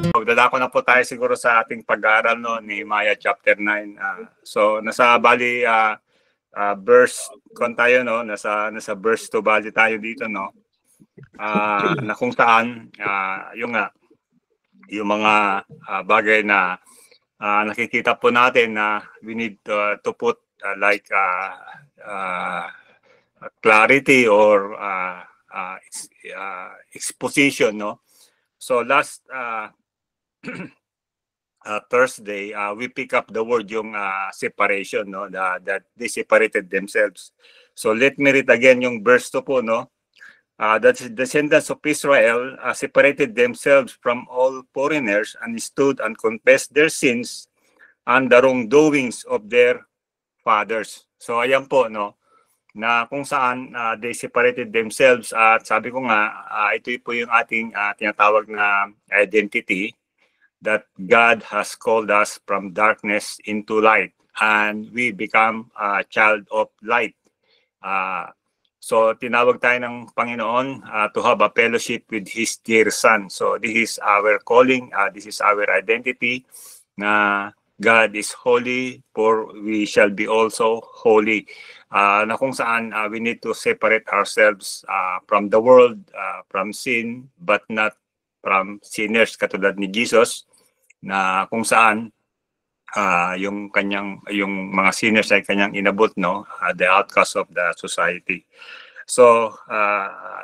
Dadako na po tayo siguro sa ating pag-aaral no, ni Maya chapter 9. So nasa bali verse kon tayo no, nasa verse 2 bali tayo dito no. Na kung saan yung mga bagay na nakikita po natin na we need to put clarity or exposition no. So last Thursday, we pick up the word yung separation, no? That they separated themselves. So let me read again yung verse 2 po, no? That the descendants of Israel separated themselves from all foreigners and stood and confessed their sins and the wrongdoings of their fathers. So ayan po, no? Na kung saan they separated themselves at sabi ko nga, ito po yung ating tinatawag na identity, that God has called us from darkness into light and we become a child of light. So tinawag tayo ng Panginoon to have a fellowship with His dear Son. So this is our calling, this is our identity, na God is holy, for we shall be also holy. Na kung saan we need to separate ourselves from the world, from sin, but not from sinners, katulad ni Jesus, na kung saan yung mga sinners ay kanyang inabot, no, the outcast of the society. So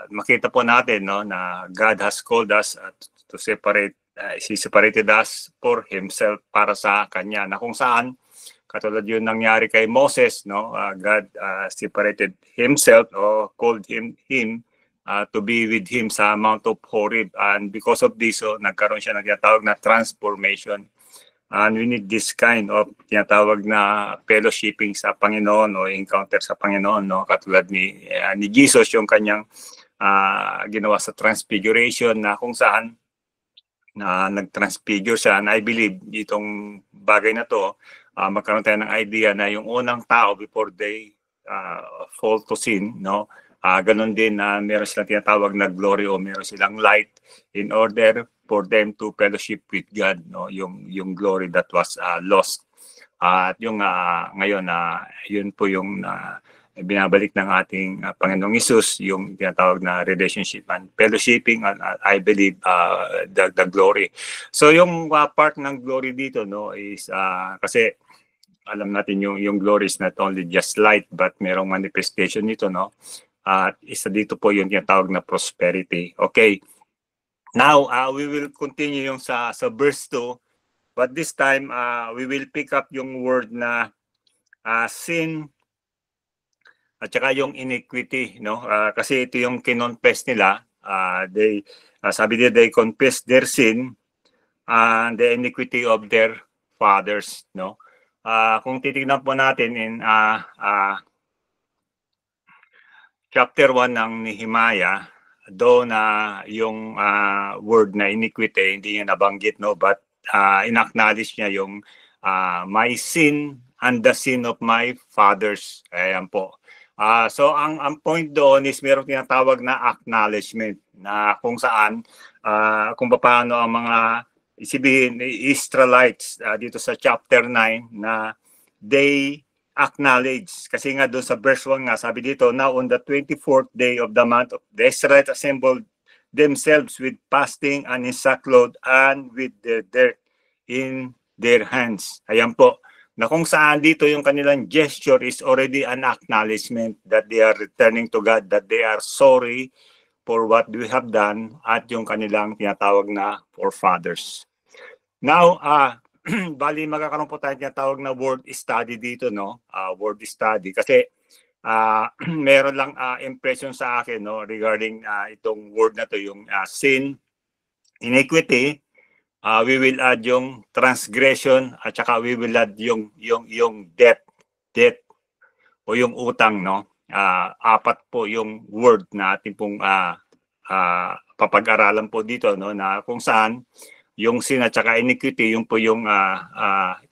makita po natin, no, na God has called us to separate. He separated us for Himself, para sa kanya, na kung saan katulad yun nangyari kay Moses, no, God separated Himself or called him to be with Him sa Mount of Horeb, and because of this, so nagkaroon siya ng tinatawag na transformation. And we need this kind of tinatawag na fellowshipping sa Panginoon o encounter sa Panginoon, no, katulad ni Jesus, yung kanyang ginawa sa transfiguration, na kung saan na nag-transfigure siya. And I believe itong bagay na to, magkaroon tayo ng idea na yung unang tao before they fall to sin, no, ganun din na meron silang tinatawag na glory o meron silang light in order for them to fellowship with God, no, yung glory that was lost. At yung ngayon yun po yung binabalik ng ating Panginoong Hesus, yung tinatawag na relationship and fellowshipping, and I believe the glory. So yung part ng glory dito, no, is kasi alam natin yung glory is not only just light but merong manifestation nito, no. At isa dito po yung tinatawag na prosperity. Okay. Now, we will continue yung sa verse 2, but this time we will pick up yung word na sin at saka yung iniquity, no? Kasi ito yung kinonfess nila. Sabi nila, they confess their sin and the iniquity of their fathers, no? Kung titignan po natin in chapter 1 ng Nehemiah, though na yung word na iniquity hindi niya nabanggit, no, but inacknowledge niya yung my sin and the sin of my fathers. Ayan po. So ang point doon is merong tinatawag na acknowledgement, na kung saan kung paano ang mga isibihin Israelites dito sa chapter 9 na they acknowledge. Kasi nga doon sa verse 1 nga, sabi dito, now on the 24th day of the month, the Israelites assembled themselves with fasting and in sackcloth and with the dirt in their hands. Ayan po. Na kung saan dito yung kanilang gesture is already an acknowledgement that they are returning to God, that they are sorry for what we have done, at yung kanilang tinatawag na forefathers. Now, bali magkakaroon po tayo tinatawag na word study dito, no? Word study kasi meron lang impression sa akin, no, regarding itong word na to, yung sin, iniquity. We will add yung transgression at saka we will add yung debt o yung utang, no. Apat po yung word na ating pong papag-aralan po dito, no, na kung saan yung sin at saka iniquity, yung po yung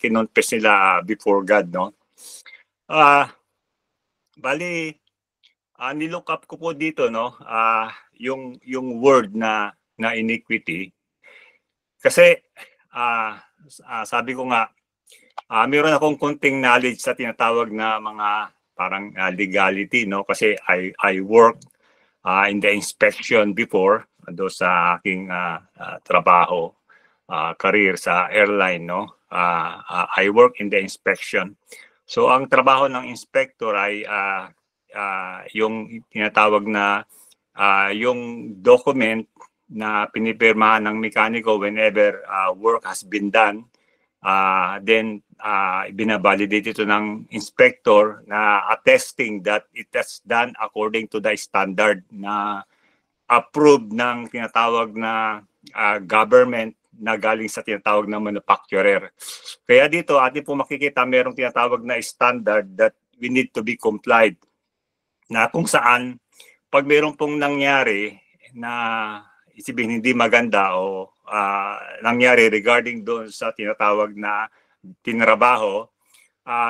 kinonfess nila before God, no. Bali, nilook up ko po dito, no, yung word na iniquity. Kasi sabi ko nga, meron akong konting knowledge sa tinatawag na mga parang legality, no? Kasi I work in the inspection before do sa aking trabaho, career sa airline, no? I work in the inspection. So ang trabaho ng inspector ay yung tinatawag na yung document na pinipirmahan ng mekaniko whenever work has been done. Then binabalidate ito ng inspector na attesting that it has done according to the standard na approved ng tinatawag na government na galing sa tinatawag na manufacturer. Kaya dito atin po makikita merong tinatawag na standard that we need to be complied, na kung saan pag meron pong nangyari na isipin hindi maganda o nangyari regarding doon sa tinatawag na tinrabaho,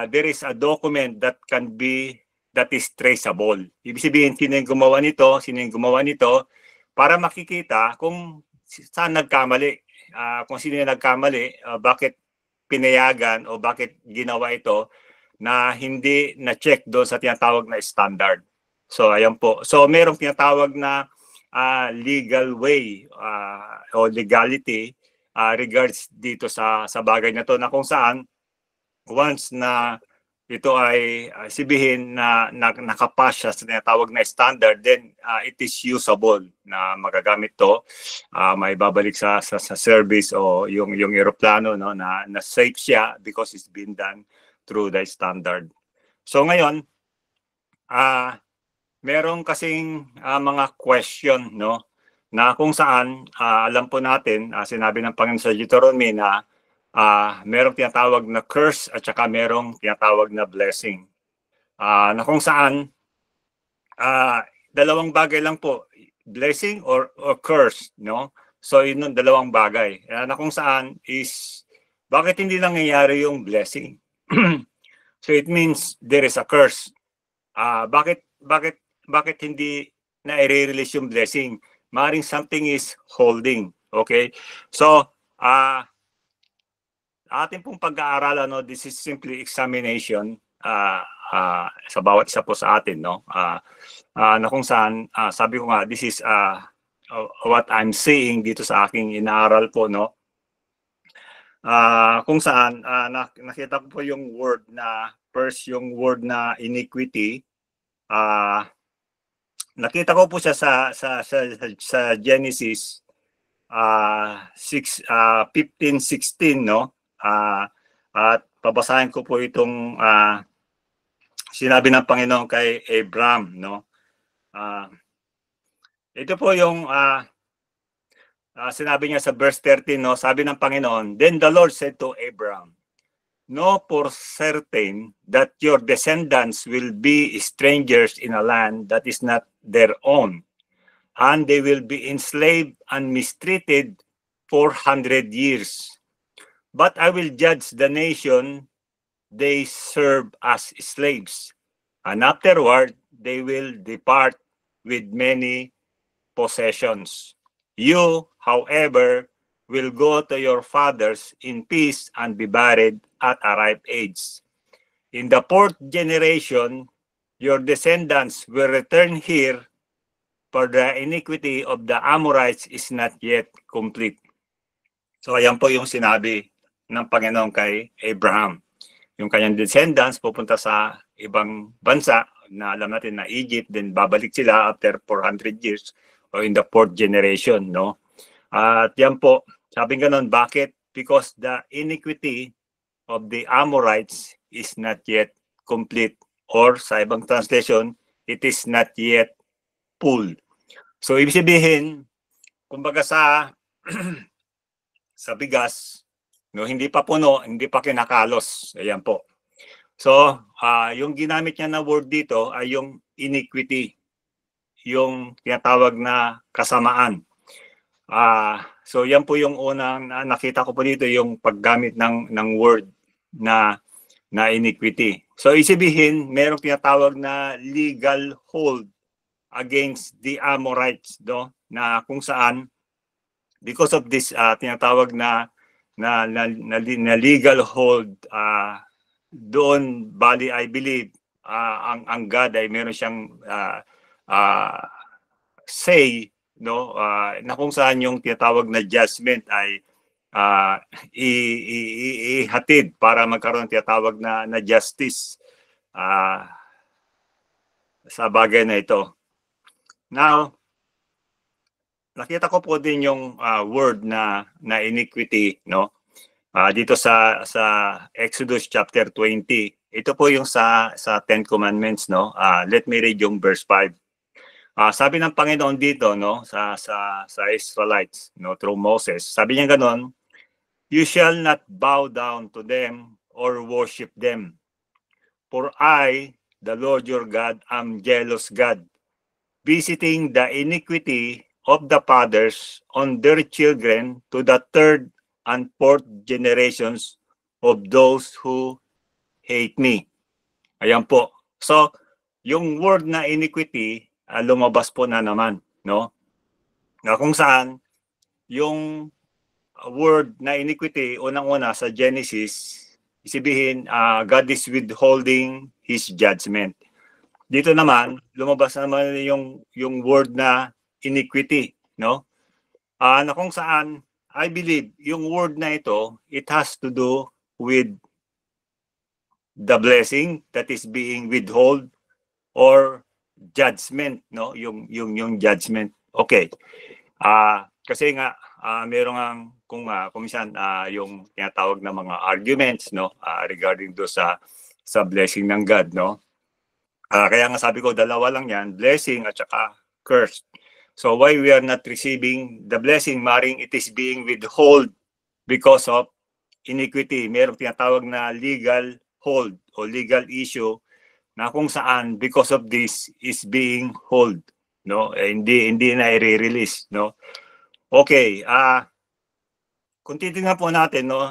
there is a document that is traceable. Ibig sabihin, sino yung gumawa nito, para makikita kung saan nagkamali. Kung sino yung nagkamali, bakit pinayagan o bakit ginawa ito na hindi na-check doon sa tinatawag na standard. So, ayan po. So, merong tinatawag na legal way o legality regards dito sa bagay na to, na kung saan once na ito ay sabihin na nakapass siya sa tinatawag na standard, then it is usable na magagamit to, may babalik sa service o yung eroplano, no, na safe siya because it's been done through the standard. So ngayon, merong kasing mga question, no, na kung saan alam po natin, sinabi ng Panginoon sa Deuteronomy na merong tinatawag na curse at saka merong tinatawag na blessing. Na kung saan dalawang bagay lang po, blessing or curse, no? So yun yung dalawang bagay. Na kung saan is bakit hindi nangyayari yung blessing? So it means there is a curse. Bakit hindi na i-release yung blessing? Maring something is holding. Okay? So ating pong pag-aaralan, no, this is simply examination sa bawat isa po sa atin, no, na kung saan sabi ko nga, this is what I'm seeing dito sa aking inaaral po, no, kung saan nakita ko po yung word na first, yung word na iniquity. Nakita ko po siya sa Genesis 15:16, no. At pabasahin ko po itong sinabi ng Panginoon kay Abraham, no. Ito po yung sinabi niya sa verse 13, no. Sabi ng Panginoon, "Then the Lord said to Abraham, know for certain that your descendants will be strangers in a land that is not their own, and they will be enslaved and mistreated 400 years. But I will judge the nation they serve as slaves, and afterward they will depart with many possessions. You, however, will go to your fathers in peace and be buried at a ripe age. In the 4th generation, your descendants will return here, for the iniquity of the Amorites is not yet complete." So ayan po yung sinabi ng Panginoon kay Abraham. Yung kanyang descendants pupunta sa ibang bansa na alam natin na Egypt, then babalik sila after 400 years or in the 4th generation, no? At yan po, sabi ganon, bakit? Because the iniquity of the Amorites is not yet complete, or sa ibang translation, it is not yet full. So ibig sabihin, kumbaga sa bigas, no, hindi pa puno, hindi pa kinakalos. Ayan po. So, yung ginamit niya na word dito ay yung iniquity, yung tinatawag na kasamaan. So, yan po yung unang nakita ko po dito, yung paggamit ng word na iniquity. So, isibihin, merong tinatawag na legal hold against the Amorites, no, na kung saan because of this tinatawag na legal hold, doon bali I believe ang God ay meron siyang say, no, na kung saan yung tinatawag na judgment ay ihatid para magkaroon ng tinatawag na justice sa bagay na ito. Now, nakita ko po din yung word na iniquity, no? Dito sa Exodus chapter 20. Ito po yung sa Ten Commandments, no? Let me read yung verse 5. Sabi ng Panginoon dito, no, sa Israelites, no, through Moses. Sabi niya ganon, "You shall not bow down to them or worship them. For I, the Lord your God, am jealous God, visiting the iniquity of the fathers on their children to the third and fourth generations of those who hate me." Ayan po. So, yung word na iniquity, lumabas po na naman, no? Na kung saan, yung word na iniquity, unang-una sa Genesis, isibihin, God is withholding His judgment. Dito naman, lumabas naman yung word na iniquity, no? Na kung saan, I believe, yung word na ito, it has to do with the blessing that is being withheld or judgment, no? Yung judgment. Okay. Kasi nga, merong ang, kung minsan, yung tinatawag na mga arguments, no? Regarding do sa blessing ng God, no? Kaya nga sabi ko, dalawa lang yan, blessing at saka curse. So why we are not receiving the blessing, maring it is being withheld because of iniquity. Merong tinatawag na legal hold o legal issue na kung saan because of this is being hold, no? Hindi na i-release, no? Okay, kung titingnan po natin, no,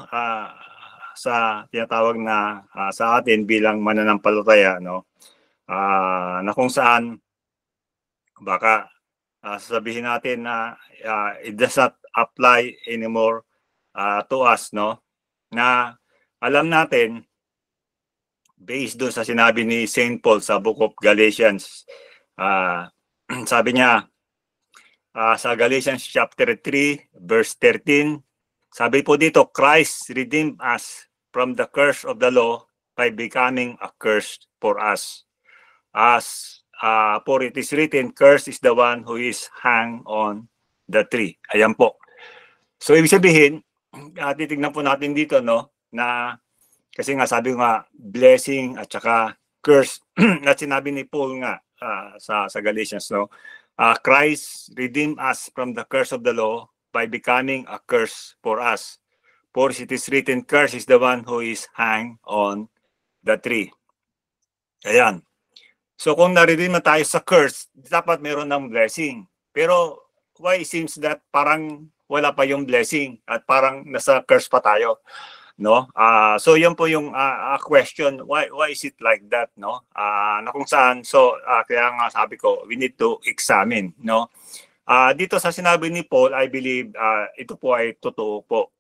sa tinatawag na sa atin bilang mananampalataya, no? Na kung saan baka sasabihin natin na it does not apply anymore to us, no? Na alam natin based doon sa sinabi ni St. Paul sa Book of Galatians, sabi niya sa Galatians chapter 3 verse 13, sabi po dito, Christ redeemed us from the curse of the law by becoming a curse for us. As for it is written, cursed is the one who is hung on the tree. Ayan po. So ibig sabihin, titignan po natin dito, no, na kasi nga sabi nga blessing at saka curse na sinabi ni Paul nga sa Galatians, no. Christ redeemed us from the curse of the law by becoming a curse for us. For it is written, cursed is the one who is hung on the tree. Ayan. So kung naririn na tayo sa curse, dapat meron ng blessing. Pero why it seems that parang wala pa yung blessing at parang nasa curse pa tayo, no? So yun po yung question, why is it like that, no? Na kung saan, so kaya nga sabi ko, we need to examine, no? Dito sa sinabi ni Paul, I believe ito po ay totoo po.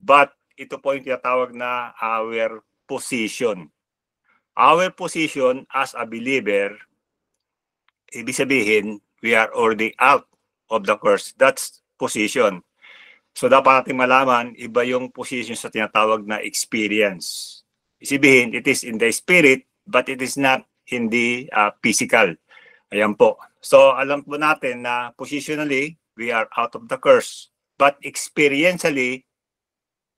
But ito po yung tinatawag na our position. Our position as a believer, ibig sabihin, we are already out of the curse. That's position. So dapat natin malaman, iba yung position sa tinatawag na experience. Isibihin, it is in the spirit, but it is not in the physical. Ayan po. So alam po natin na positionally, we are out of the curse. But experientially,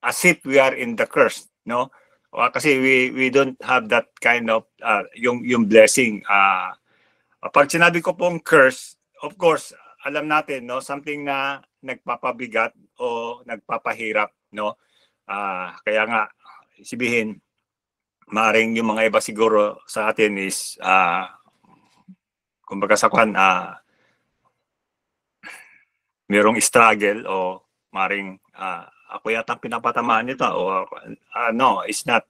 as if we are in the curse, no? Kasi we don't have that kind of yung blessing. Pag sinabi ko pong curse, of course, alam natin, no, something na nagpapabigat o nagpapahirap, no. Kaya nga sabihin, maring yung mga iba siguro sa atin is kumbaga sa kwan, merong struggle o maring ako yata pinapatamaan nito o no, it's not.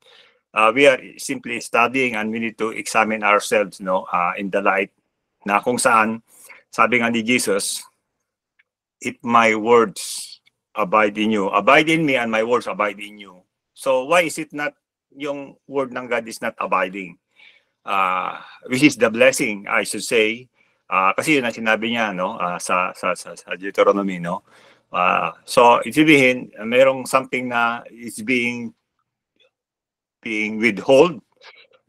We are simply studying and we need to examine ourselves, no, in the light na kung saan sabi nga ni Jesus, if my words abide in you. Abide in me and my words abide in you. So why is it not yung word ng God is not abiding? Which is the blessing, I should say. Kasi yun ang sinabi niya, no, sa Deuteronomy, no. So ibig merong something na is being withhold,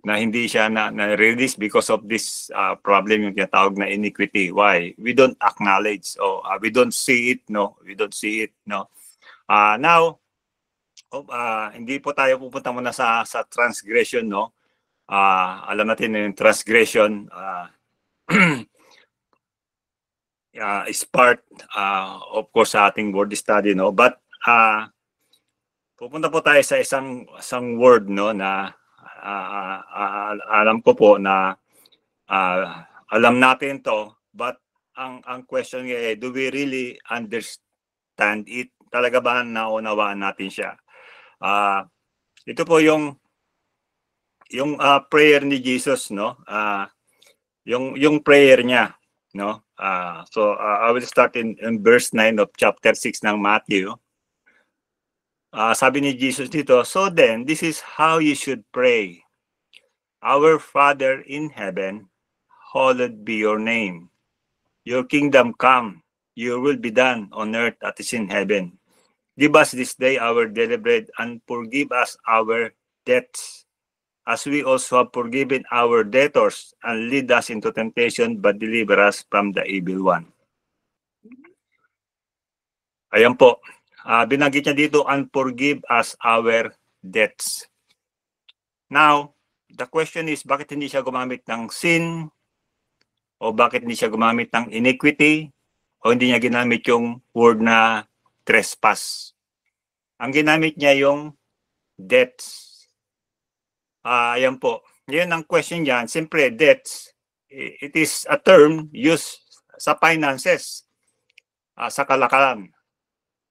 na hindi siya na-release because of this problem yung tinatawag na iniquity. Why? We don't acknowledge, we don't see it, no. We don't see it, no. Now, hindi po tayo pupunta muna sa transgression, no. Alam natin na yung transgression is part, of course, sa ating word study, no. But pupunta po tayo sa isang word, no, na alam ko po na alam natin to, but ang question nga do we really understand it? Talaga ba naunawaan natin siya? Ito po yung prayer ni Jesus, no? Yung prayer niya, no? So I will start in verse 9 of chapter 6 ng Matthew. Sabi ni Jesus dito, so then, this is how you should pray. Our Father in heaven, hallowed be your name. Your kingdom come, your will be done on earth as it is in heaven. Give us this day our daily bread and forgive us our debts, as we also have forgiven our debtors, and lead us into temptation, but deliver us from the evil one. Ayan po. Binanggit niya dito, and forgive us our debts. Now, the question is, bakit hindi siya gumamit ng sin? O bakit hindi siya gumamit ng iniquity? O hindi niya ginamit yung word na trespass? Ang ginamit niya yung debts. Ayan po. Yan ang question niyan. Siyempre, debts, it is a term used sa finances, sa kalakalan.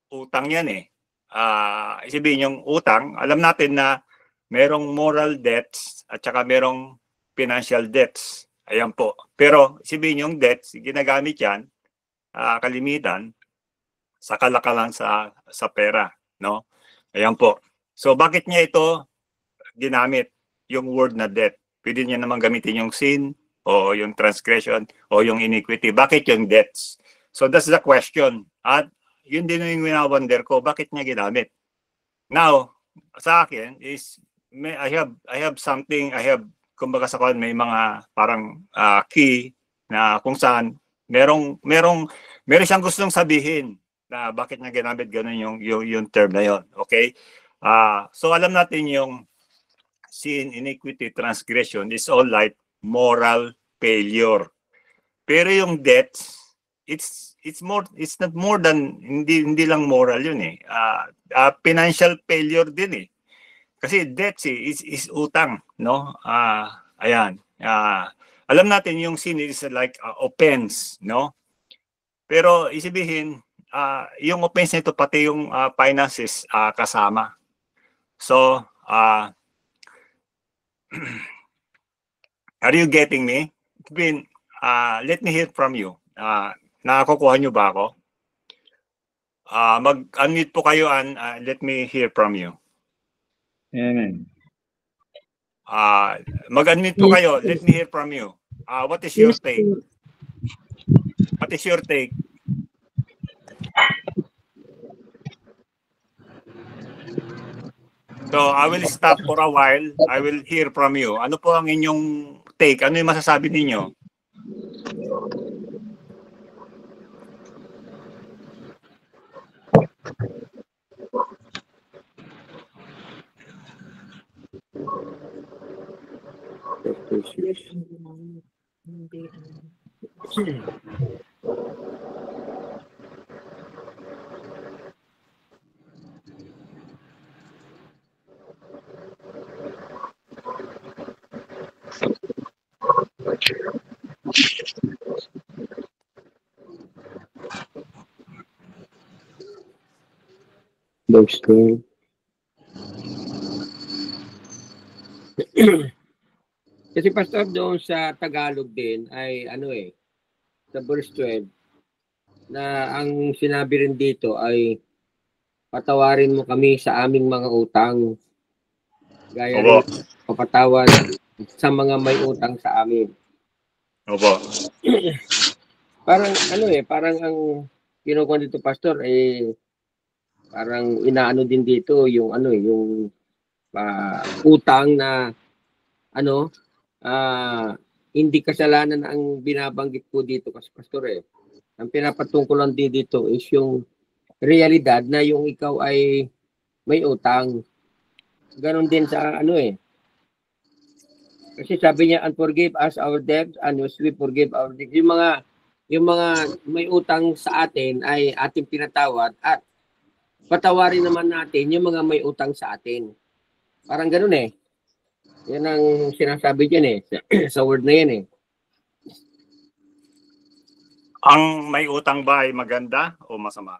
Utang yan eh. Isipin yung utang, alam natin na merong moral debts at saka merong financial debts. Ayan po. Pero isipin yung debts, ginagamit yan, kalimitan, sa kalakalan sa pera. No? Ayan po. So bakit niya ito ginamit yung word na debt? Pwede niya naman gamitin yung sin o yung transgression o yung iniquity. Bakit yung debts? So that's the question. At yun din yung wina-wonder ko, bakit niya ginamit? Now, sa akin is I have something, kumbaga sa may mga parang key na kung saan merong siyang gustong sabihin na bakit niya ginamit ganun yung term na yon. Okay? So alam natin yung sin, iniquity, transgression is all like moral failure. Pero yung debts, it's not more than hindi lang moral yun eh. Financial failure din eh. Kasi debts is utang, no? Ayan. Alam natin yung sin is like offense, no? Pero isibihin, yung offense nito pati yung finances kasama. So, are you getting me? Let me hear from you. Nakakukuha niyo ba ako? Mag-unmute po kayo and let me hear from you. Amen. Mag-unmute po kayo. Let me hear from you. What is your take? What is your take? So, I will stop for a while. I will hear from you. Ano po ang inyong take? Ano yung masasabi ninyo? Verse 12. Kasi Pastor, doon sa Tagalog din ay sa verse 12 na ang sinabi rin dito ay patawarin mo kami sa aming mga utang. Gaya Opo. rin papatawad sa mga may utang sa amin. Opo. Parang ano parang ang kinukuha dito pastor parang inaano din dito yung yung utang na ano hindi kasalanan ang binabanggit po dito kasi pastor Ang pinapatungkulan din dito is yung realidad na yung ikaw ay may utang. Ganon din sa Kasi sabi niya, and forgive us our debts and as we forgive our debts. Yung mga may utang sa atin ay ating pinatawad at patawarin naman natin yung mga may utang sa atin. Parang ganun Yan ang sinasabi dyan sa word na yan Ang may utang ba ay maganda o masama?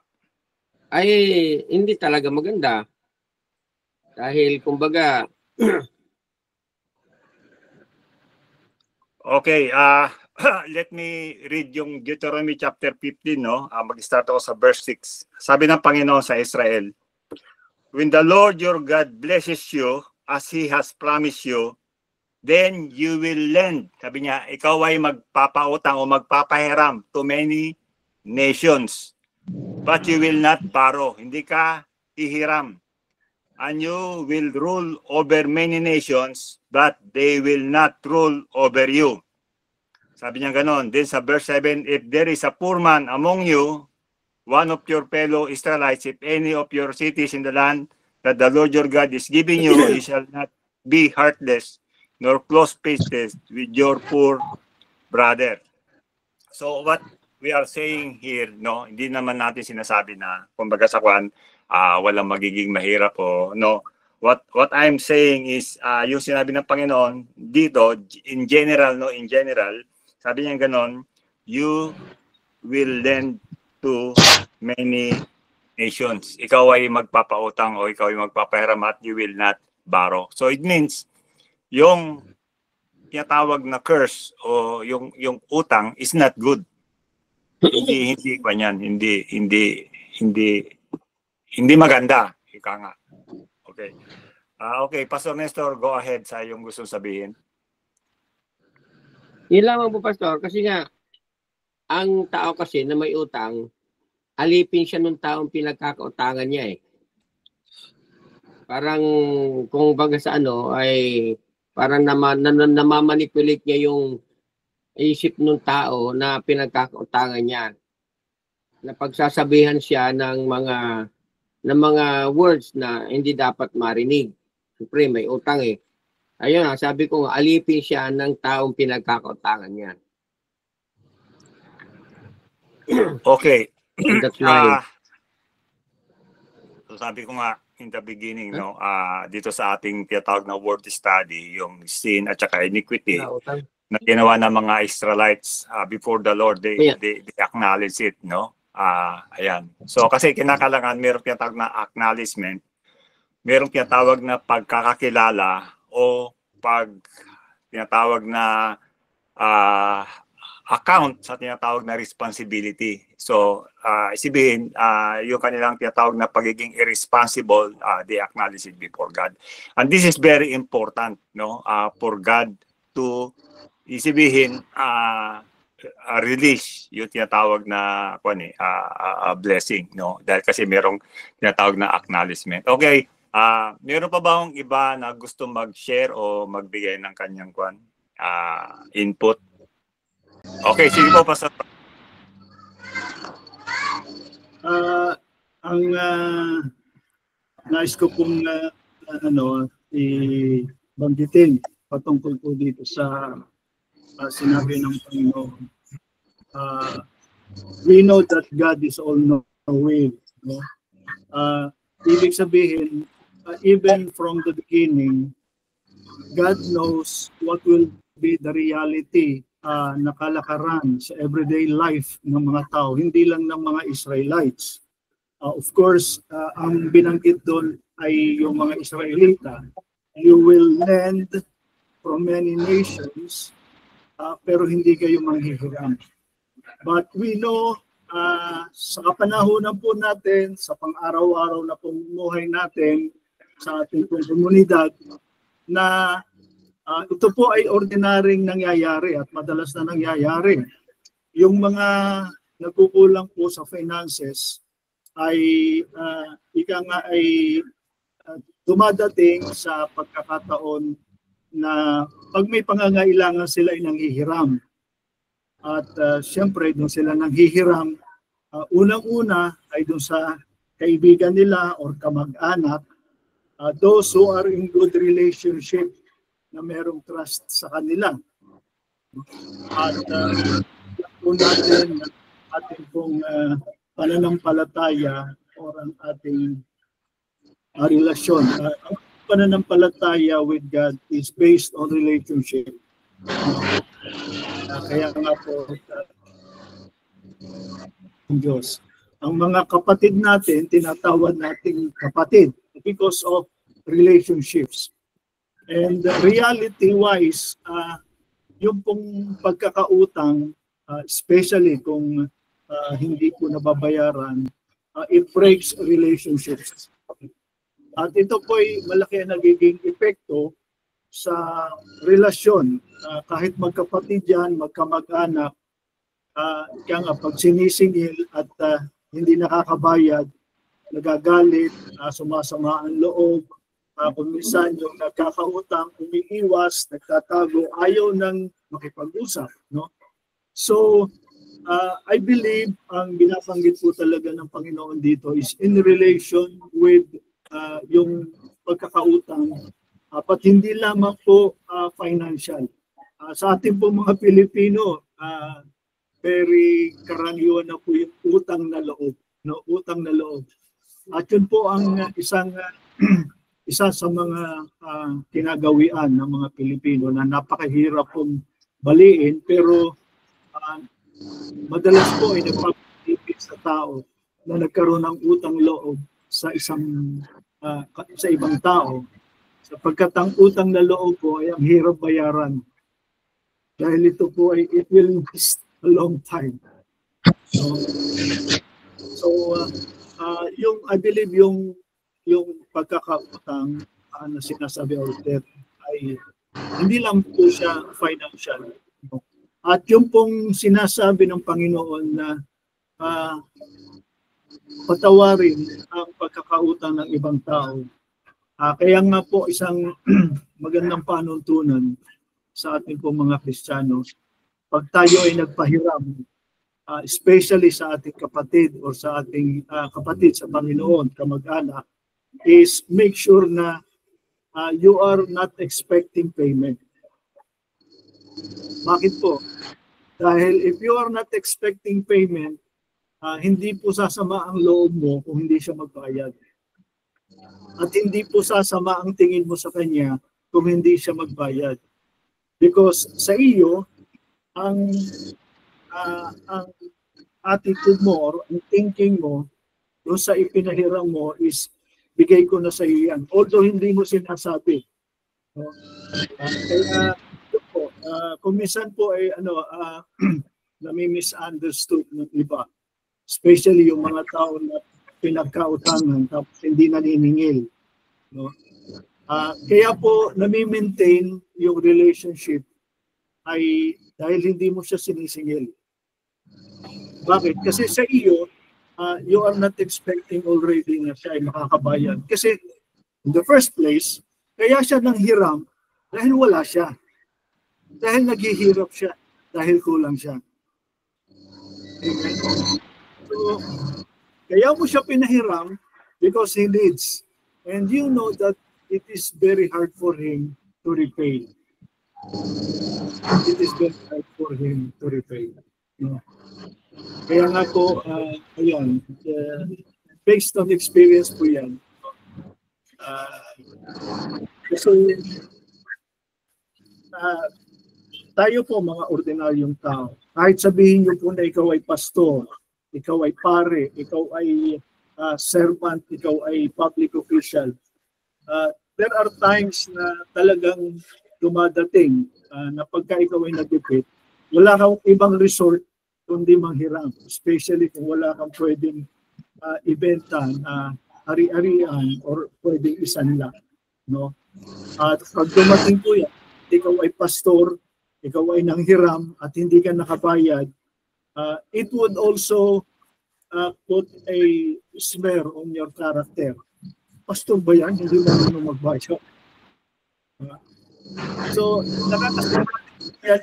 Ay hindi talaga maganda. Dahil kumbaga Okay, let me read yung Deuteronomy chapter 15, no? Mag-start ako sa verse 6. Sabi ng Panginoon sa Israel, when the Lord your God blesses you as He has promised you, then you will lend. Sabi niya, ikaw ay magpapautang o magpapahiram to many nations. But you will not borrow. Hindi ka hihiram. And you will rule over many nations, but they will not rule over you. Sabi niya ganon. Then sa verse 7, if there is a poor man among you, one of your fellow Israelites, if any of your cities in the land that the Lord your God is giving you, he shall not be heartless, nor close-fisted with your poor brother. So what we are saying here, no, hindi naman natin sinasabi na, kumbaga sa kwan, walang magiging mahirap o no. What I'm saying is yung sinabi ng Panginoon dito in general, sabi niya ganon, you will lend to many nations. Ikaw ay magpapautang o ikaw ay magpapahiram at you will not borrow. So it means yung tinatawag na curse o yung utang is not good. Hindi maganda. Ika nga. Okay. Okay, Pastor Nestor, go ahead sa yung gusto sabihin. Yun lamang po, Pastor, kasi nga, ang tao kasi na may utang, alipin siya nung taong pinagkakautangan niya Parang, kung baga sa ay parang namamanipulate niya yung isip ng tao na pinagkakautangan niya. Napagsasabihan siya ng mga words na hindi dapat marinig. Siyempre, may utang Ayun sabi ko alipin siya ng taong pinagkakautangan niya. Okay. And that's why. So sabi ko nga in the beginning, no, dito sa ating tinatawag na word study, yung sin at saka iniquity na ginawa ng mga Israelites before the Lord, they acknowledge it, no? Ayan. So kasi kinakailangan meron tinatawag na acknowledgement, meron tinatawag na pagkakakilala o tinatawag na account sa tinatawag na responsibility. So, isibihin, yung kanilang tinatawag na pagiging irresponsible, they acknowledge it before God. And this is very important, no? For God to isibihin, release yung tinatawag na blessing, no? Dahil kasi merong tinatawag na acknowledgement. Okay, meron pa ba akong iba na gusto mag-share o magbigay ng kanyang input? Okay, sige po, Pastor. Ang nais ko pong banggitin patungkol po dito sa sinabi ng Panginoon. We know that God is all-knowing. No? Ibig sabihin, even from the beginning, God knows what will be the reality na kalakaran sa everyday life ng mga tao, hindi lang ng mga Israelites. Of course, ang binanggit doon ay yung mga Israelita. You will lend from many nations, pero hindi kayo manghihiram. But we know sa kapanahunan po natin, sa pang-araw-araw na pamumuhay natin, sa ating pong komunidad, na ito po ay ordinaryong nangyayari at madalas na nangyayari. Yung mga nagkukulang po sa finances ay dumadating sa pagkakataon na pag may pangangailangan sila ay nanghihiram. At siyempre, doon sila nanghihiram. Unang-una ay doon sa kaibigan nila or kamag-anak, those who are in good relationship na merong trust sa kanila. At po natin ating pong pananampalataya or ang ating relasyon. Ang pananampalataya with God is based on relationship. Kaya nga po, Diyos. Ang mga kapatid natin, tinatawag nating kapatid because of relationships. And reality-wise, yung pong pagkakautang, especially kung hindi po nababayaran, it breaks relationships. At ito po ay malaki ang nagiging epekto sa relasyon. Kahit magkapatid yan, magkamag-anak, kaya nga pag sinisingil at hindi nakakabayad, nagagalit, sumasama ang loob, kung minsan yung nagkakautang, umiiwas, nagtatago, ayaw nang makipag-usap. No? So, I believe ang binabanggit po talaga ng Panginoon dito is in relation with yung pagkakautang, at hindi lamang po financial. Sa ating po mga Pilipino, very karaniwan na po yung utang na loob. No? Utang na loob. At yun po ang isa sa mga kinagawian ng mga Pilipino na napakahirap pong baliin, pero madalas po ay nagpapalipit sa tao na nagkaroon ng utang loob sa sa ibang tao, sapagkat ang utang na loob po ay ang hirap bayaran dahil ito po ay it will last a long time. So yung I believe yung pagkakautang na sinasabi ulit ay hindi lang po siya financial. At yung pong sinasabi ng Panginoon na patawarin ang pagkakautang ng ibang tao. Kaya nga po isang magandang panuntunan sa ating pong mga Kristiyano, pag tayo ay nagpahiram, especially sa ating kapatid o sa ating kapatid sa Panginoon, kamag-anak, is make sure na you are not expecting payment. Bakit po? Dahil if you are not expecting payment, hindi po sasama ang loob mo kung hindi siya magbayad. At hindi po sasama ang tingin mo sa kanya kung hindi siya magbayad. Because sa iyo, ang attitude mo or ang thinking mo doon sa ipinahiram mo is bigay ko na sa iyo yan. Although hindi mo sinasabi. Kaya kung minsan po ay nami-misunderstood ng iba. Especially yung mga tao na pinagkautangan tapos hindi naniningil. No? Kaya po nami-maintain yung relationship ay dahil hindi mo siya sinisingil. Bakit? Kasi sa iyo, you are not expecting already na siya ay makakabayan. Kasi in the first place, kaya siya nang hiram dahil wala siya. Dahil naghihirap siya, dahil kulang siya. Amen? So, kaya mo siya pinahiram because he needs. And you know that it is very hard for him to repay. It is very hard for him to repay. No? Kaya nga po, ayan, based on experience po yan. Kasi tayo po mga ordinaryong tao, kahit sabihin nyo po na ikaw ay pastor, ikaw ay pare, ikaw ay servant, ikaw ay public official, there are times na talagang dumadating na pagka ikaw ay nagipit, wala kang ibang resort kundi manghiram, especially kung wala kang pwedeng ibenta na ari-arian or pwedeng isanla, no? At pag dumating po yan, ikaw ay pastor, ikaw ay nanghiram at hindi ka nakabayad, it would also put a smear on your character. Pastor ba yan? Hindi marunong magbayad. So, nakakasama yan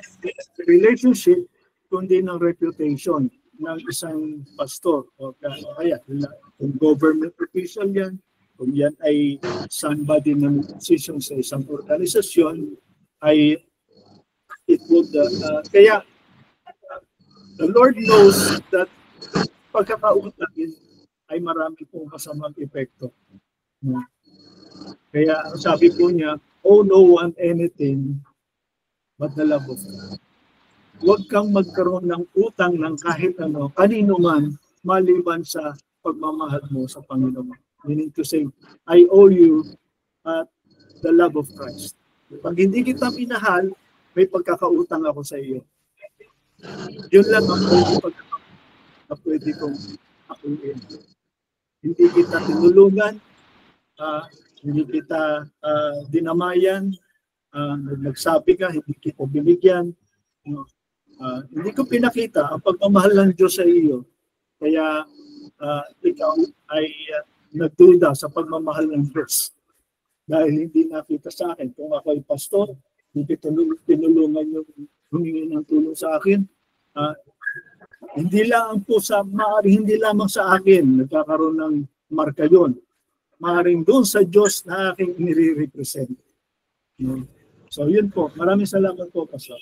relationship kundi ng reputation ng isang pastor o kaya kung government official yan, kung yan ay somebody na may position sa isang organisasyon, ay it would kaya the Lord knows that pagkakautangin ay marami pong kasamang epekto. Kaya sabi po niya, oh, no one anything but the love of God. Huwag kang magkaroon ng utang ng kahit ano, kanino man, maliban sa pagmamahal mo sa Panginoon. Meaning to say, I owe you the love of Christ. Pag hindi kita minahal, may pagkakautang ako sa iyo. Yun lang ang pagkakautang na pwede kong akuin. Hindi kita tinulungan, hindi kita dinamayan, nagsabi ka, hindi kita binigyan. Hindi ko pinakita ang pagmamahal ng Diyos sa iyo. Kaya ikaw ay nagduda sa pagmamahal ng Diyos. Dahil hindi nakita sa akin. Kung ako ay pastor, hindi tinulungan yung humingi ng tulong sa akin. Hindi lang po hindi lamang sa akin nagkakaroon ng marka yun. Maaaring doon sa Diyos na aking nire-represent. So yun po. Maraming salamat po, Pastor.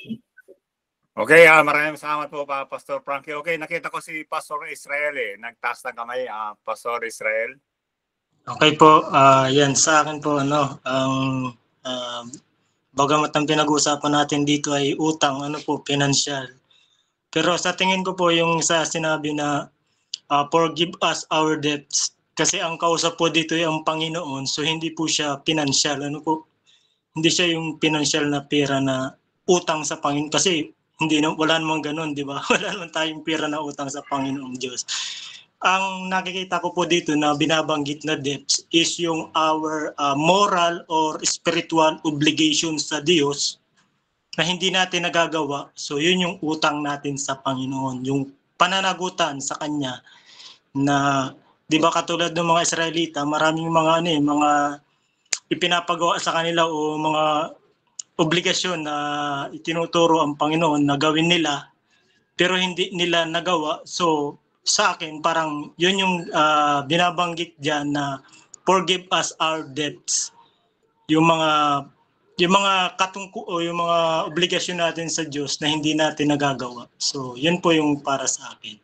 Okay, maraming salamat po pa Pastor Frankie. Okay, nakita ko si Pastor Israel nagtaas ng kamay, Pastor Israel. Okay po, yan sa akin po ang bagamat ang pinag-uusapan natin dito ay utang, financial. Pero sa tingin ko po yung sa sinabi na forgive us our debts, kasi ang kausap po dito ay ang Panginoon, so hindi po siya financial, hindi siya yung financial na pera na utang sa Panginoon, kasi wala namang ganun, di ba? Wala naman tayong pera na utang sa Panginoong Diyos. Ang nakikita ko po dito na binabanggit na debts is yung our moral or spiritual obligations sa Diyos na hindi natin nagagawa. So yun yung utang natin sa Panginoon, yung pananagutan sa Kanya na, di ba katulad ng mga Israelita, maraming mga ipinapagawa sa kanila o mga obligasyon na itinuturo ang Panginoon na gawin nila pero hindi nila nagawa. So sa akin parang yun yung binabanggit diyan na forgive us our debts, yung mga o yung mga obligasyon natin sa Diyos na hindi natin nagagawa. So yun po yung para sa akin.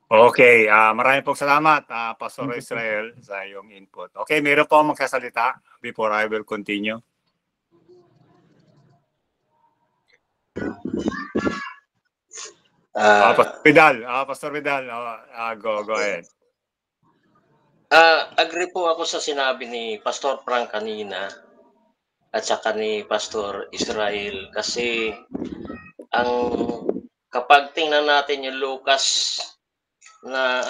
Okay, maraming pong salamat, Pastor Israel, sa iyong input. Okay, meron po akong magsasalita before I will continue. Pastor Vidal, go ahead. Agree po ako sa sinabi ni Pastor Frank kanina at saka ni Pastor Israel, kasi kapag tingnan natin yung Lucas na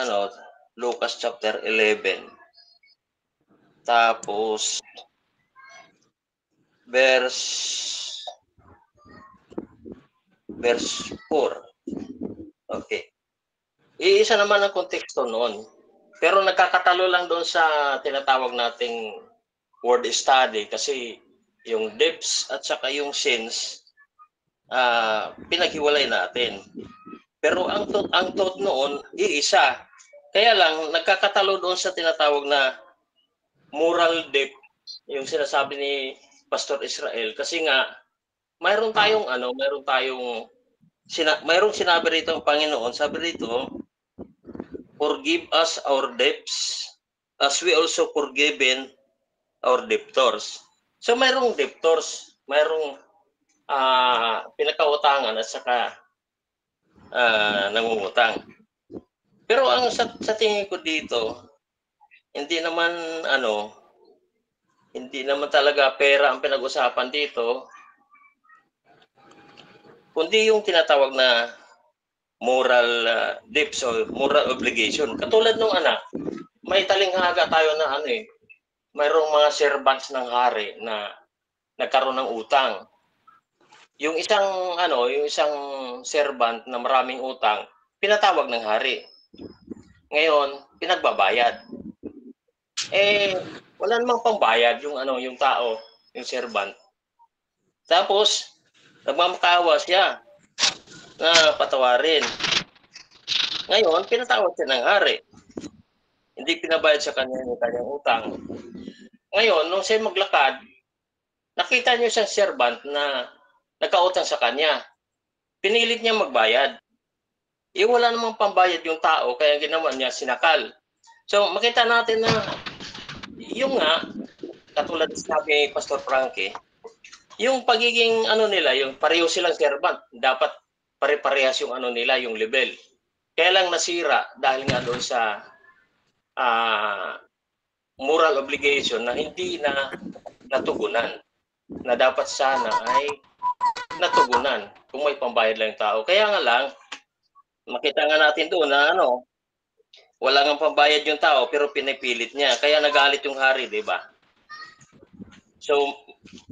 Lucas chapter 11 tapos verse 4. Okay. Iisa naman ang konteksto noon. Pero nagkakatalo lang doon sa tinatawag nating word study, kasi yung debts at saka yung sins pinaghiwalay natin. Pero ang thought noon, iisa. Kaya lang, nagkakatalo doon sa tinatawag na moral debt, yung sinasabi ni Pastor Israel. Kasi nga, mayroong sinabi rito ang Panginoon, sabi rito, forgive us our debts as we also forgiven our debtors. So mayroong debtors, mayroong pinakautangan at saka nangungutang. Pero ang sa tingin ko dito, hindi naman talaga pera ang pinag-usapan dito, kundi yung tinatawag na moral debts o moral obligation. Katulad nung anak, may talinghaga tayo na mayroong mga servants ng hari na nagkaroon ng utang. Yung isang servant na maraming utang, pinatawag ng hari. Ngayon, pinagbabayad. Wala namang pangbayad yung tao, yung servant. Tapos, nagmamakawa siya na patawarin. Ngayon, pinatawag siya ng hari. Hindi pinabayad sa kanya yung kanyang utang. Ngayon, nung siya maglakad, nakita niyo siyang servant na nagkautang sa kanya. Pinilit niya magbayad. Wala namang pambayad yung tao, kaya ginawa niya, sinakal. So, makita natin na yung nga, katulad sabi ni Pastor Frankie, yung pagiging nila, yung pareho silang servant, dapat pare-parehas yung nila, yung level. Kaya lang nasira dahil nga doon sa moral obligation na hindi na natugunan, na dapat sana ay natugunan kung may pambayad lang yung tao. Kaya nga lang, makita nga natin doon na wala nga pambayad yung tao pero pinipilit niya. Kaya nagalit yung hari, di ba? So,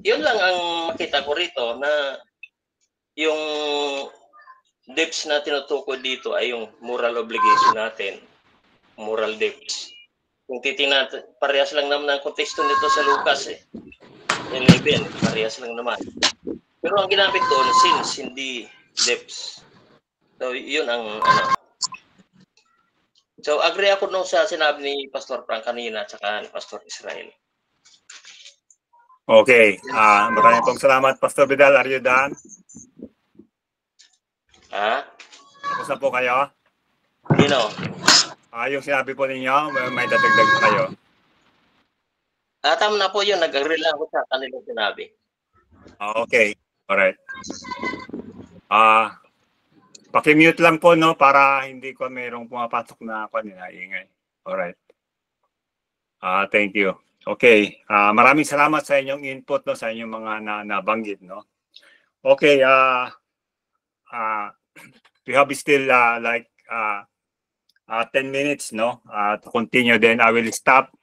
yun lang ang makita ko rito na yung debts na tinutukoy dito ay yung moral obligation natin, moral debts. Kung titingnan, parehas lang naman ang konteksto nito sa Lucas 11, parehas lang naman. Pero ang ginamit doon, sins, hindi debts. So, yun ang So, agree ako nung sa sinabi ni Pastor Frank kanina at saka ni Pastor Israel. Okay. Maraming pong salamat, Pastor Vidal. Are you done? Tapos na po kayo? Yung sinabi po ninyo, may dadagdag po kayo. Tama na po yun. Nag-agree lang ako sa kanilang sinabi. Okay. Alright. Paki-mute lang po, no, para hindi ko mayroong pumapasok na ingay. Alright. Thank you. Okay. Maraming salamat sa inyong input, no, sa inyong mga nabanggit, no. Okay. We have still like 10 minutes, no, to continue. Then I will stop.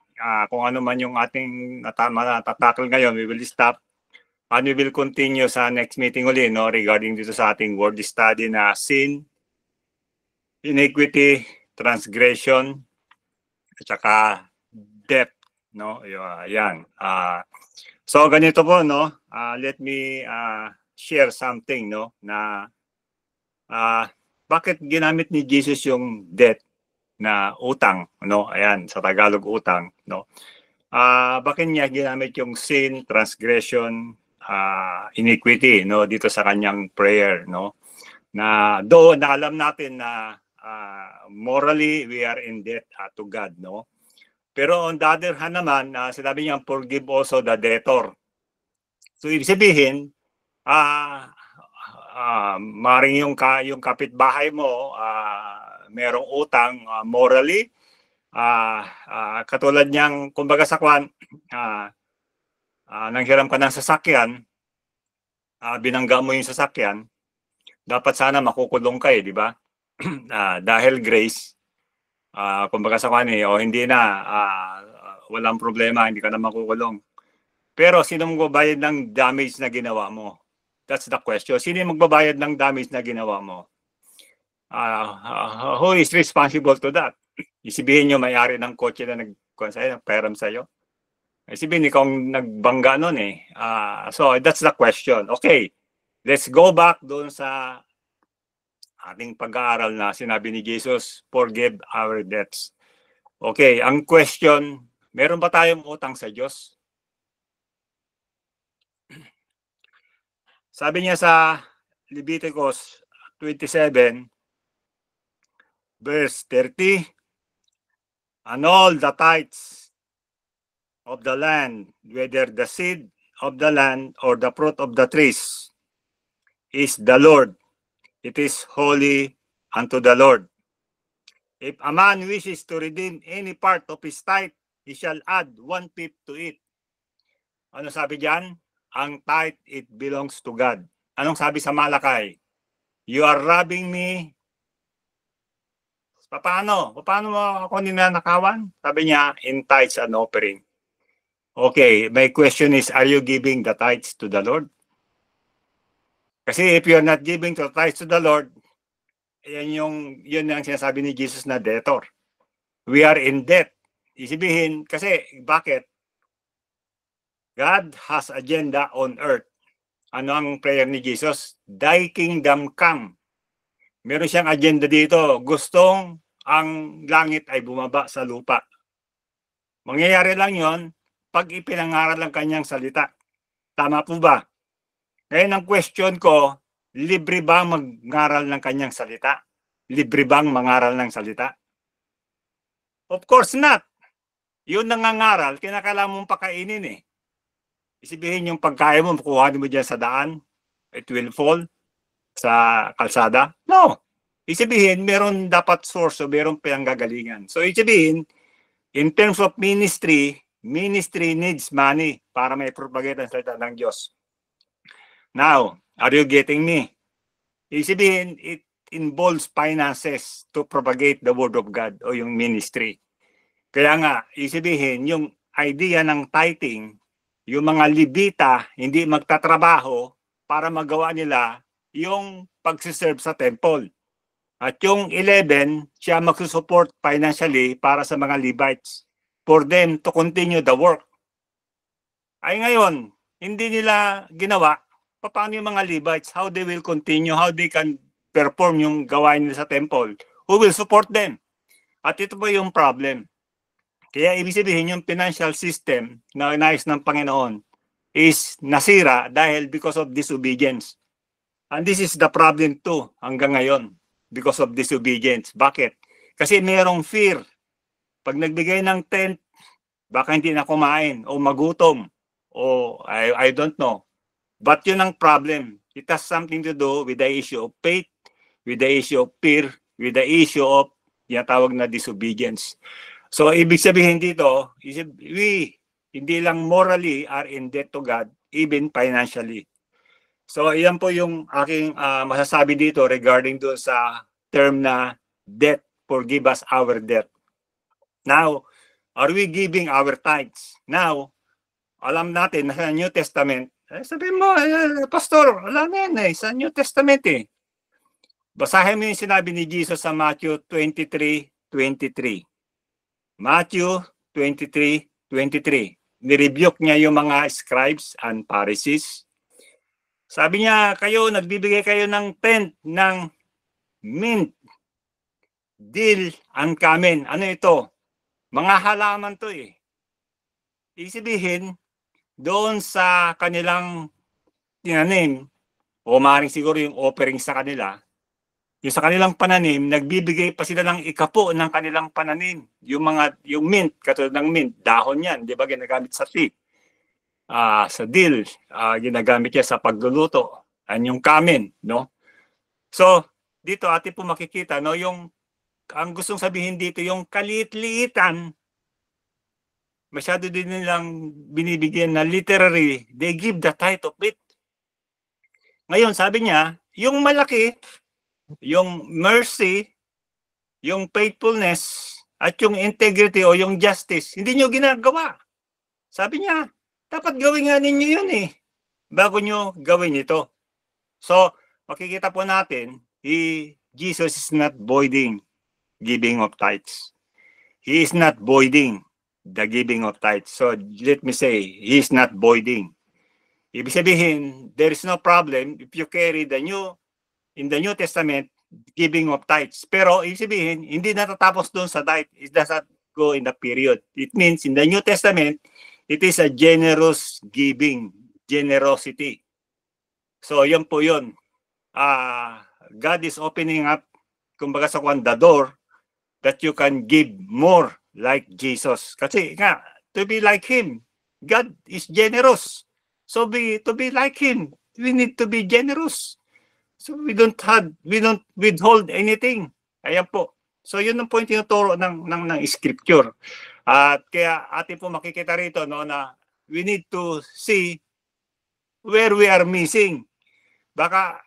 Kung ano man yung ating natatakil ngayon, we will stop. And we will continue sa next meeting uli, no, regarding dito sa ating word study na sin, iniquity, transgression, at saka debt, no. Ayan. So ganito po, no. Let me share something, no, na bakit ginamit ni Jesus yung debt na utang, no? Ayan, sa Tagalog utang, no. Bakit niya ginamit yung sin, transgression, iniquity, no, dito sa kanyang prayer, no, na doon na alam natin na morally we are in debt to God, no, pero on the other hand naman, sinabi niya forgive also the debtor. So ibig sabihin, maring yung kapitbahay mo merong utang morally, katulad niyang kumbaga sa kwan, nanghiram ka ng sasakyan, binangga mo yung sasakyan, dapat sana makukulong ka, di ba? Dahil grace, kumbaga sa kanya, hindi na, walang problema, hindi ka na makukulong. Pero sino magbabayad ng damage na ginawa mo? That's the question. Sino magbabayad ng damage na ginawa mo? Who is responsible to that? Isibihin nyo may-ari ng kotse na nagperam sa'yo? Isibihin ikaw nagbangga nun eh. So that's the question. Okay, let's go back doon sa ating pag-aaral na sinabi ni Jesus, forgive our debts. Okay, ang question, meron ba tayong utang sa Diyos? Sabi niya sa Leviticus 27, verse 30, and all the tithes of the land, whether the seed of the land or the fruit of the trees, is the Lord. It is holy unto the Lord. If a man wishes to redeem any part of his tithe, he shall add 1/5 to it. Ano sabi diyan? Ang tithe, it belongs to God. Anong sabi sa Malakay? You are robbing me. Paano? Paano mo ako ninanakawan? Sabi niya, in tithes and offering. Okay, my question is, are you giving the tithes to the Lord? Kasi if you're not giving the tithes to the Lord, yun ang sinasabi ni Jesus na debtor. We are in debt. Isibihin, kasi bakit? God has agenda on earth. Ano ang prayer ni Jesus? Thy kingdom come. Meron siyang agenda dito. Gustong ang langit ay bumaba sa lupa. Mangyayari lang yon pag ipinangaral ang kanyang salita. Tama po ba? Ngayon ang question ko, libre ba mag-ngaral ng kanyang salita? Libre bang mangaral ng salita? Of course not. Yun nangangaral, kinakailangan mong pakainin eh. Isibihin yung pagkain mo, kukuhanin mo dyan sa daan, it will fall sa kalsada. No. Isibihin, meron dapat source o meron pinanggagalingan. So isibihin, in terms of ministry, ministry needs money para may propagate ang salita ng Diyos. Now, are you getting me? Isibihin, it involves finances to propagate the word of God o yung ministry. Kaya nga, isibihin, yung idea ng tithing, yung mga Levita hindi magtatrabaho para magawa nila yung pagsiserve sa temple. At yung 11, siya magsusupport financially para sa mga Levites for them to continue the work. Ay ngayon, hindi nila ginawa. Paano yung mga Levites? How they will continue? How they can perform yung gawain nila sa temple? Who will support them? At ito po yung problem. Kaya ibig sabihin yung financial system na inayos ng Panginoon is nasira dahil because of disobedience. And this is the problem too hanggang ngayon because of disobedience. Bakit? Kasi mayroong fear. Pag nagbigay ng tent, baka hindi na kumain o magutom o I don't know. But yun ang problem. It has something to do with the issue of faith, with the issue of fear, with the issue of tinatawag na disobedience. So, ibig sabihin dito, we hindi lang morally are in debt to God, even financially. So, iyan po yung aking masasabi dito regarding doon sa term na debt, forgive us our debt. Now, are we giving our tithes? Now, alam natin na sa New Testament, sabihin mo, Pastor, alam na yan sa New Testament eh. Basahin mo yung sinabi ni Jesus sa Matthew 23:23. Matthew 23:23. Nirebuke niya yung mga scribes and Pharisees. Sabi niya, nagbibigay kayo ng tent, ng mint, dill, and cumin. Ano ito? Mga halaman to eh. Isibihin, doon sa kanilang tinanim, o maaaring siguro yung offering sa kanila, yung sa kanilang pananim, nagbibigay pa sila ng ikapo ng kanilang pananim. Yung mint, katulad ng mint, dahon yan, di ba, ginagamit sa tea. Sa dill, ginagamit niya sa pagluluto. Yung cumin, no? So, dito atin po makikita, no, ang gustong sabihin dito, yung kaliit-liitan, masyado din nilang binibigyan na literary, they give the tithe of it. Ngayon, sabi niya, yung malaki, yung mercy, yung faithfulness, at yung integrity o yung justice, hindi nyo ginagawa. Sabi niya, dapat gawin nga ninyo yun eh, bago nyo gawin ito. So, makikita po natin, Jesus is not voiding giving of tithes. He is not voiding the giving of tithes. So, let me say, he is not voiding. Ibig sabihin, there is no problem if you carry in the New Testament, giving of tithes. Pero, ibig sabihin, hindi natatapos doon sa tithe. It does not go in the period. It means, in the New Testament, it is a generous giving, generosity. So, yun po yun. God is opening up, kumbaga sa the door, that you can give more like Jesus. Kasi nga, to be like Him, God is generous. So, to be like Him, we need to be generous. So we don't withhold anything. Ayan po. So yun ang point tinuturo ng scripture. At kaya atin po makikita rito no na we need to see where we are missing. Baka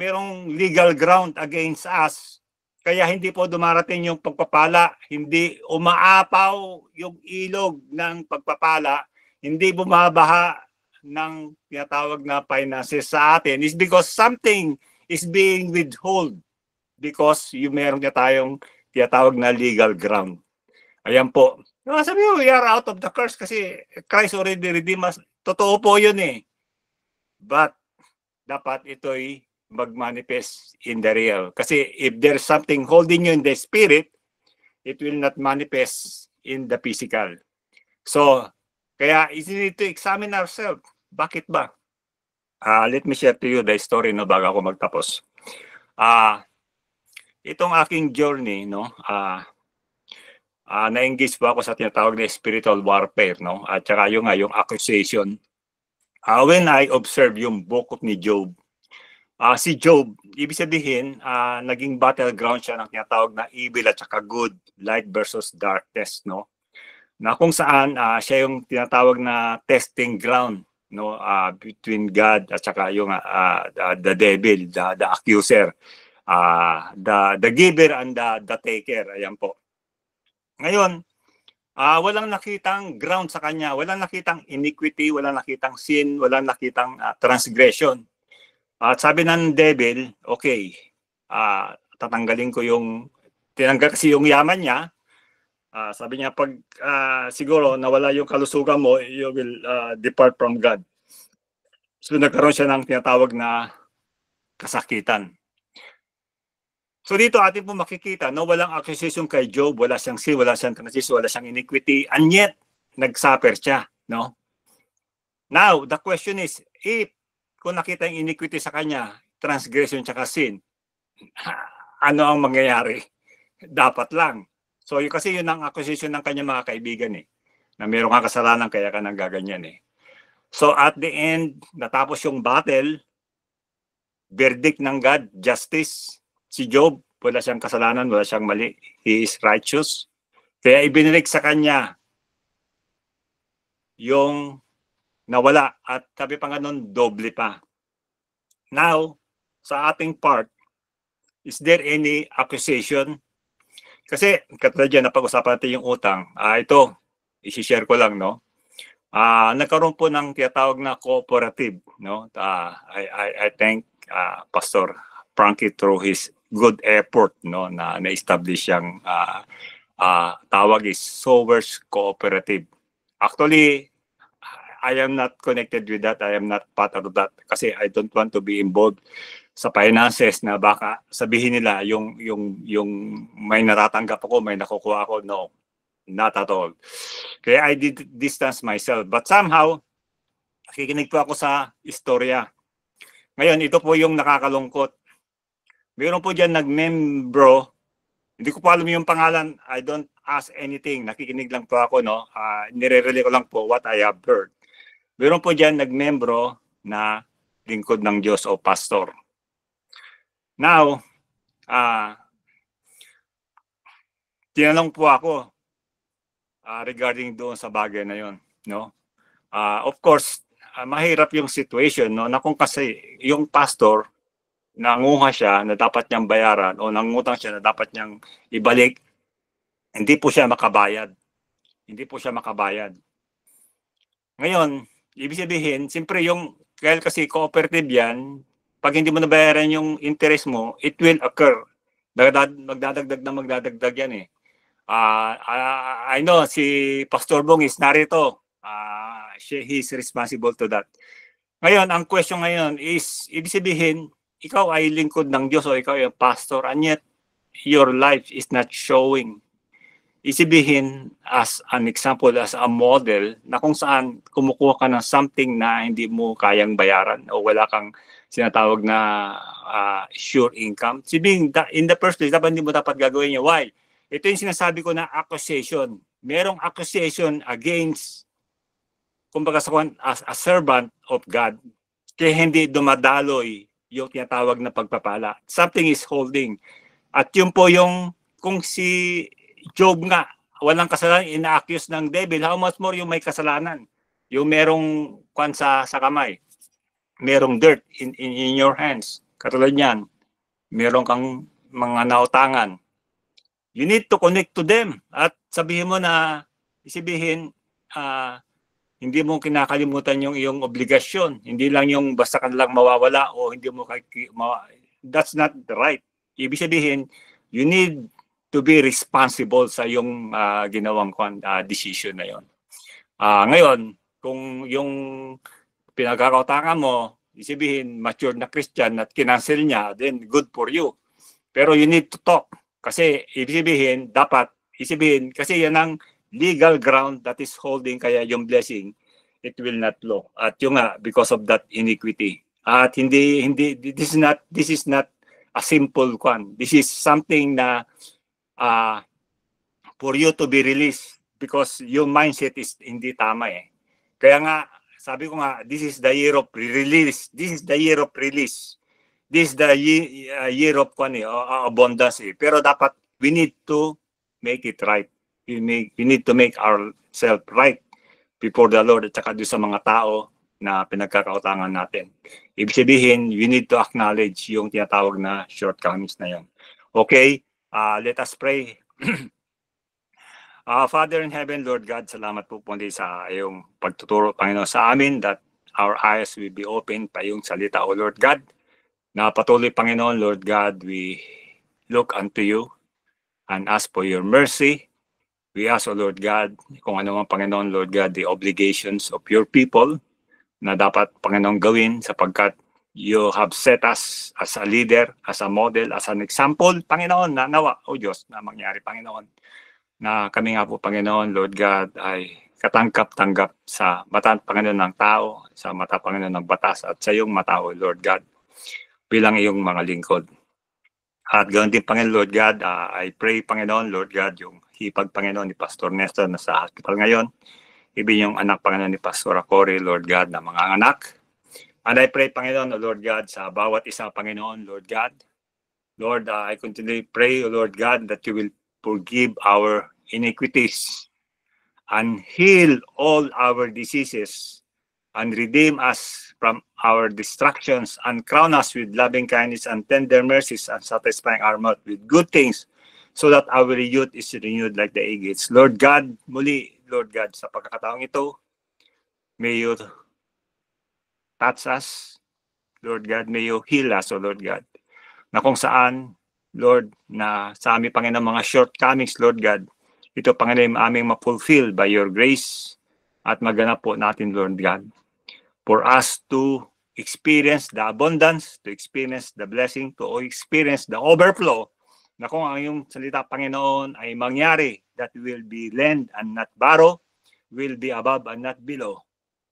merong legal ground against us. Kaya hindi po dumarating yung pagpapala, hindi umaapaw yung ilog ng pagpapala, hindi bumabaha ng tinatawag na finances sa atin is because something is being withhold because yung meron niya tayong tinatawag na legal ground. Ayan po. Sabi mo, we are out of the curse kasi Christ already redeemed us. Totoo po yun eh. But dapat ito'y mag-manifest in the real. Kasi if there's something holding you in the spirit, it will not manifest in the physical. So, kaya we need to examine ourselves. Bakit ba? Let me share to you the story no bago ako magtapos. Itong aking journey no, na-engage po ako sa tinatawag na spiritual warfare no, at saka yung accusation. When I observe yung book ni Job, si Job, ibig sabihin, naging battleground siya ng tinatawag na evil at saka good, light versus darkness, no? Na kung saan siya yung tinatawag na testing ground, no, between God at saka yung the devil, the accuser, the giver and the taker. Ayan po. Ngayon, walang nakitang ground sa kanya, walang nakitang iniquity, walang nakitang sin, walang nakitang transgression. At sabi ng devil, okay, tatanggalin ko yung, tinanggal kasi yung yaman niya. Sabi niya, pag siguro nawala yung kalusugan mo, you will depart from God. So nagkaroon siya ng tinatawag na kasakitan. So dito atin po makikita, no, walang accusation kay Job, wala siyang sin, wala siyang transgression, wala siyang iniquity, and yet, nagsuffer siya, no? Now, the question is, if kung nakita yung iniquity sa kanya, transgression tsaka sin, ano ang mangyayari? Dapat lang. So kasi yun ang accusation ng kanya mga kaibigan eh, na meron kang kasalanan kaya ka nang gaganyan eh. So at the end, natapos yung battle, verdict ng God, justice, si Job, wala siyang kasalanan, wala siyang mali. He is righteous. Kaya ibinirik sa kanya yung nawala at sabi pa nga nun, doble pa. Now, sa ating part, is there any accusation? Kasi katulad dyan, napag-usapan natin yung utang. Ito, isi-share ko lang, no? Nagkaroon po ng tinatawag na cooperative, no? I thank Pastor Frankie through his good effort, no, na-establish yung tawag is Sowers Cooperative. Actually, I am not connected with that. I am not part of that kasi I don't want to be involved sa finances na baka sabihin nila yung may natatanggap ako, may nakukuha ako. No, not at all. Kaya I did distance myself. But somehow, nakikinig po ako sa istorya. Ngayon, ito po yung nakakalungkot. Meron po dyan nag-membro, hindi ko pa alam yung pangalan, I don't ask anything, nakikinig lang po ako, no? Nire-relay ko lang po what I have heard. Meron po dyan nag-membro na lingkod ng Diyos o pastor. Now, tinanong po ako regarding doon sa bagay na yon, no? Of course, mahirap yung situation, no? Na kung kasi yung pastor, nanguha siya na dapat niyang bayaran o nangutang siya na dapat niyang ibalik, hindi po siya makabayad. Hindi po siya makabayad. Ngayon, ibig sabihin, siyempre yung, kasi cooperative yan, pag hindi mo nabayaran yung interest mo, it will occur. Magdadagdag yan eh. I know, si Pastor Bong is narito. He is responsible to that. Ngayon, ang question ngayon is, ibig sabihin, ikaw ay lingkod ng Diyos o ikaw ay pastor and yet your life is not showing. Isibihin as an example, as a model na kung saan kumukuha ka ng something na hindi mo kayang bayaran o wala kang sinatawag na sure income. Sabihin, in the first place, dapat hindi mo dapat gagawin niya. Why? Ito yung sinasabi ko na accusation. Merong accusation against, kumbaga as a servant of God, kaya hindi dumadaloy yung tinatawag na pagpapala. Something is holding. At yun po yung, kung si Job nga, walang kasalanan, ina-accuse ng devil, how much more yung may kasalanan? Yung merong kwan sa kamay, merong dirt in your hands. Katulad niyan, meron kang mga nautangan. You need to connect to them at sabihin mo na, isibihin, hindi mo kinakalimutan yung iyong obligasyon. Hindi lang yung basta ka lang mawawala o hindi mo that's not right. Ibig sabihin, you need to be responsible sa yung ginawang decision na yon. Ngayon, kung yung pinagkakautangan mo, isibihin, mature na Christian at kinancel niya, then good for you. Pero you need to talk. Kasi ibig sabihin, dapat isibihin, kasi yan ang legal ground that is holding kaya yung blessing, it will not flow. At yung because of that iniquity. At hindi this is not a simple one. This is something na for you to be released because your mindset is hindi tama eh. Kaya nga sabi ko nga, this is the year of release. This is the year of release. This is the year of abundance eh. Pero dapat we need to make it right. We need to make ourselves right before the Lord at saka doon sa mga tao na pinagkakautangan natin. Ibig sabihin, you need to acknowledge yung tinatawag na shortcomings na yan. Okay, let us pray. Father in heaven, Lord God, salamat po sa iyong pagtuturo, Panginoon, sa amin that our eyes will be open pa yung salita, O Lord God. Na patuloy, Panginoon, Lord God, we look unto you and ask for your mercy. We ask, O Lord God, kung ano man, Panginoon, Lord God, the obligations of your people na dapat, Panginoon, gawin sapagkat you have set us as a leader, as a model, as an example, Panginoon, na nawa, O Diyos, na mangyari, Panginoon. Na kami nga po, Panginoon, Lord God, ay katangkap-tanggap sa mata, Panginoon, ng tao, sa mata, Panginoon, ng batas, at sa iyong mata, O Lord God, bilang iyong mga lingkod. At ganoon din, Panginoon, Lord God, I pray, Panginoon, Lord God, yung hipag, Panginoon, ni Pastor Nestor na sa hospital ngayon. Ibig yung anak, Panginoon, ni Pastor Cory, Lord God, na mga anak. And I pray, Panginoon, O Lord God, sa bawat isa, Panginoon, Lord God. Lord, I continually pray, O Lord God, that you will forgive our iniquities and heal all our diseases and redeem us from our distractions and crown us with loving kindness and tender mercies and satisfying our mouth with good things so that our youth is renewed like the eagles. Lord God, muli, Lord God, sa pagkakataong ito, may you touch us, Lord God, may you heal us, O Lord God, na kung saan, Lord, na sa aming, Panginoon, mga shortcomings, Lord God, ito, Panginoon, aming ma-fulfill by your grace at maganap po natin, Lord God, for us to experience the abundance, to experience the blessing, to experience the overflow, na kung ang iyong salita, Panginoon, ay mangyari, that will be lend and not borrow, will be above and not below,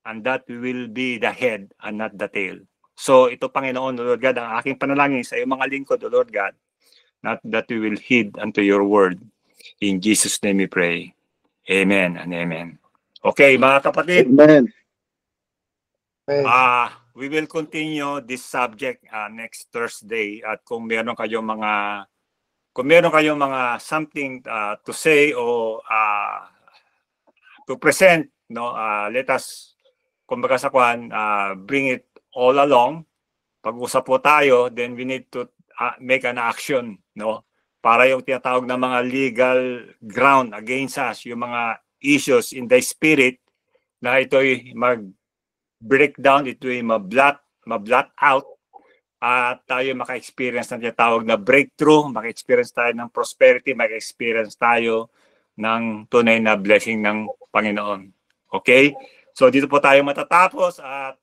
and that will be the head and not the tail. So ito, Panginoon, O Lord God, ang aking panalangin sa iyong mga lingkod, O Lord God, not that we will heed unto your word. In Jesus' name we pray. Amen and amen. Okay, mga kapatid. Amen. We will continue this subject next Thursday. At kung meron kayong mga something to say o to present, no, let us, kumbaga sa kwan, bring it all along. Pag-usap po tayo, then we need to make an action, no, para yung tinatawag na mga legal ground against us, yung mga issues in the spirit, na ito'y mag-breakdown, ito'y ma-blot out, at tayo maka-experience ng tinatawag na breakthrough, maka-experience tayo ng prosperity, maka-experience tayo ng tunay na blessing ng Panginoon. Okay? So dito po tayo matatapos at